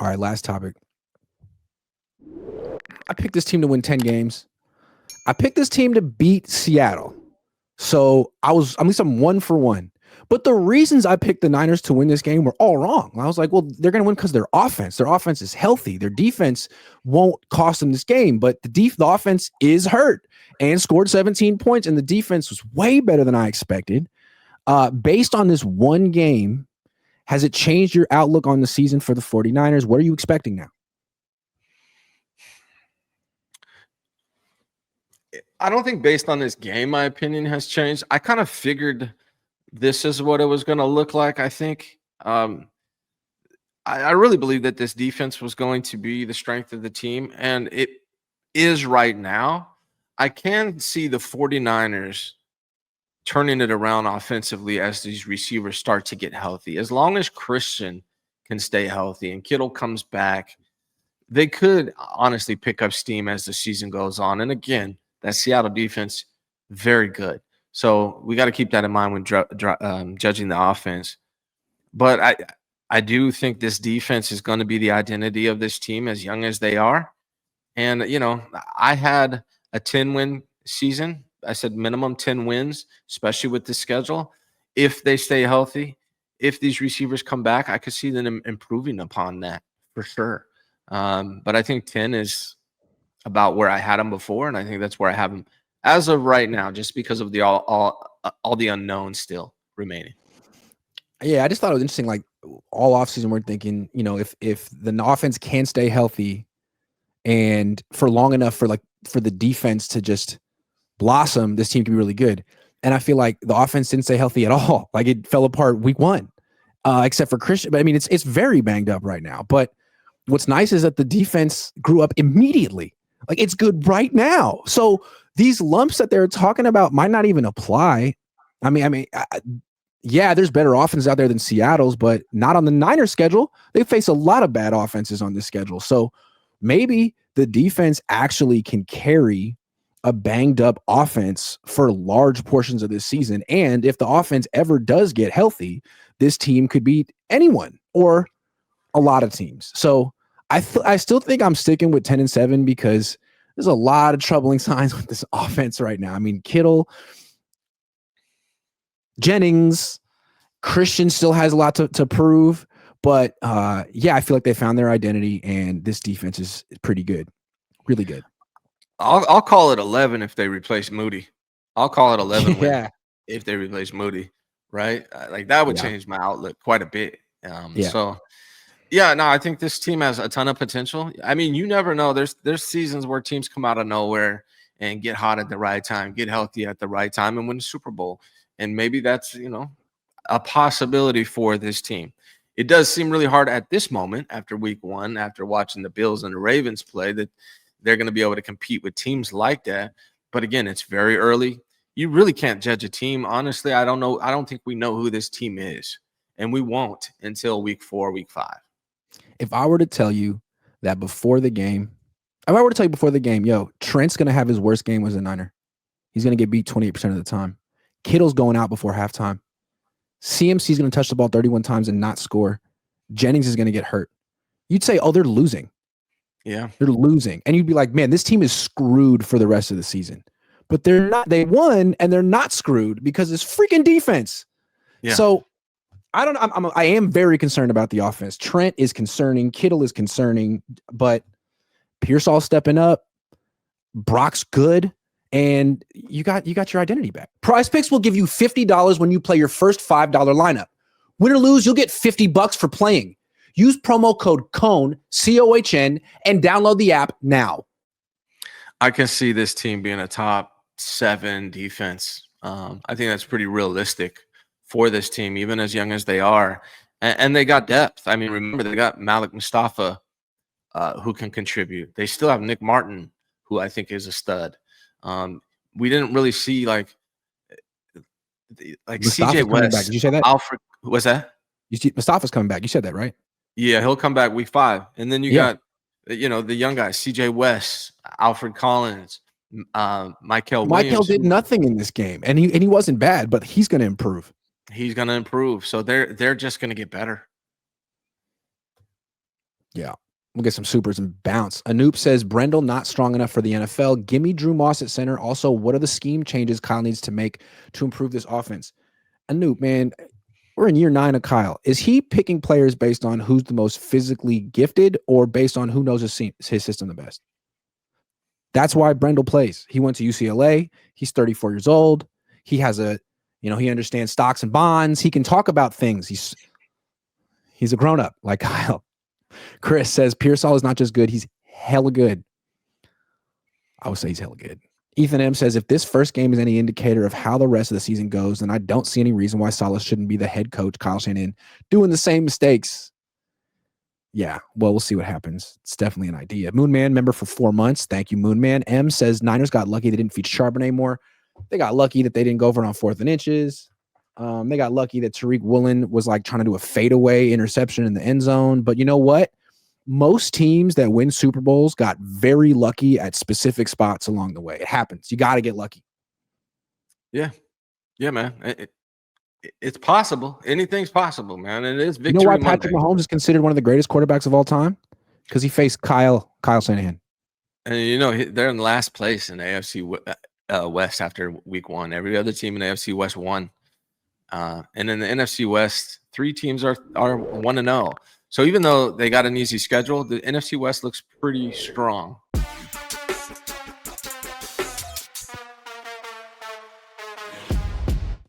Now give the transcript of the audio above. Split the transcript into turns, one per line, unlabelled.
All right, last topic. I picked this team to win 10 games. I picked this team to beat Seattle. So at least I'm 1 for 1. But the reasons I picked the Niners to win this game were all wrong. I was like, well, they're going to win because their offense is healthy. Their defense won't cost them this game, but the offense is hurt and scored 17 points, and the defense was way better than I expected. Based on this one game, has it changed your outlook on the season for the 49ers? What are you expecting now?
I don't think based on this game, my opinion has changed. I kind of figured this is what it was going to look like. I think I really believe that this defense was going to be the strength of the team, and it is right now. I can see the 49ers turning it around offensively as these receivers start to get healthy. As long as Christian can stay healthy and Kittle comes back, they could honestly pick up steam as the season goes on. And again, that Seattle defense, very good. So we got to keep that in mind when judging the offense. But I do think this defense is going to be the identity of this team as young as they are. And, I had a 10-win season. I said minimum 10 wins, especially with the schedule. If they stay healthy, if these receivers come back, I could see them improving upon that for sure. But I think 10 is about where I had them before, and I think that's where I have them as of right now, just because of the all the unknowns still remaining.
Yeah, I just thought it was interesting. Like all offseason, we're thinking, if the offense can stay healthy and for long enough for the defense to just blossom, this team can be really good. And I feel like the offense didn't stay healthy at all. Like it fell apart week 1, except for Christian. But I mean, it's very banged up right now. But what's nice is that the defense grew up immediately. Like it's good right now. So these lumps that they're talking about might not even apply. Yeah, there's better offenses out there than Seattle's, but not on the Niners schedule. They face a lot of bad offenses on this schedule. So maybe the defense actually can carry a banged up offense for large portions of this season. And if the offense ever does get healthy, this team could beat anyone or a lot of teams. So I still think I'm sticking with 10-7 because there's a lot of troubling signs with this offense right now. I mean, Kittle, Jennings, Christian still has a lot to prove. But yeah, I feel like they found their identity, and this defense is pretty good, really good.
I'll call it 11 if they replace Moody. I'll call it 11
yeah.
if they replace Moody, right? Like that would change my outlook quite a bit. So yeah, no, I think this team has a ton of potential. I mean, you never know. There's seasons where teams come out of nowhere and get hot at the right time, get healthy at the right time, and win the Super Bowl. And maybe that's a possibility for this team. It does seem really hard at this moment after week 1, after watching the Bills and the Ravens play, that they're going to be able to compete with teams like that. But again, it's very early. You really can't judge a team. Honestly, I don't know. I don't think we know who this team is, and we won't until week 4, week 5.
If I were to tell you that before the game, yo, Trent's going to have his worst game as a Niner. He's going to get beat 28% of the time. Kittle's going out before halftime. CMC's going to touch the ball 31 times and not score. Jennings is going to get hurt. You'd say, oh, they're losing.
Yeah.
They're losing. And you'd be like, man, this team is screwed for the rest of the season. But they're not. They won, and they're not screwed because it's freaking defense. Yeah. So I am very concerned about the offense. Trent is concerning. Kittle is concerning. But Pearsall's stepping up. Brock's good. And you got your identity back. Prize Picks will give you $50 when you play your first $5 lineup. Win or lose, you'll get $50 for playing. Use promo code Cohn, COHN, and download the app now.
I can see this team being a top 7 defense. I think that's pretty realistic for this team, even as young as they are. And they got depth. I mean, remember, they got Malik Mustafa, who can contribute. They still have Nick Martin, who I think is a stud. We didn't really see like CJ West.
Back. Did you say that?
Alfred, was that?
Mustafa's coming back. You said that, right?
Yeah, he'll come back week 5. And then you got, the young guys, CJ West, Alfred Collins, Michael Williams.
Michael did nothing in this game, and he wasn't bad, but he's going to improve.
He's going to improve. So they're just going to get better.
Yeah. We'll get some supers and bounce. Anoop says, Brendel not strong enough for the NFL. Give me Drew Moss at center. Also, what are the scheme changes Kyle needs to make to improve this offense? Anoop, man, we're in year 9 of Kyle. Is he picking players based on who's the most physically gifted or based on who knows his system the best? That's why Brendel plays. He went to UCLA. He's 34 years old. He has he understands stocks and bonds. He can talk about things. He's a grown-up like Kyle. Chris says Pearsall is not just good, he's hella good. I would say he's hella good. Ethan M says if this first game is any indicator of how the rest of the season goes, then I don't see any reason why Salas shouldn't be the head coach, Kyle Shanahan, doing the same mistakes. Yeah, well, we'll see what happens. It's definitely an idea. Moonman, member for 4 months. Thank you, Moonman. M says Niners got lucky they didn't feature Charbonnet more. They got lucky that they didn't go for it on 4th and inches. They got lucky that Tariq Woolen was like trying to do a fadeaway interception in the end zone. But you know what? Most teams that win Super Bowls got very lucky at specific spots along the way. It happens. You got to get lucky.
Yeah. Yeah, man. It's possible. Anything's possible, man. It is victory.
You know why Patrick Mahomes is considered one of the greatest quarterbacks of all time? Because he faced Kyle Shanahan.
And they're in last place in the AFC West after week 1. Every other team in the AFC West won. And in the NFC West, 3 teams are 1-0. So even though they got an easy schedule, the NFC West looks pretty strong.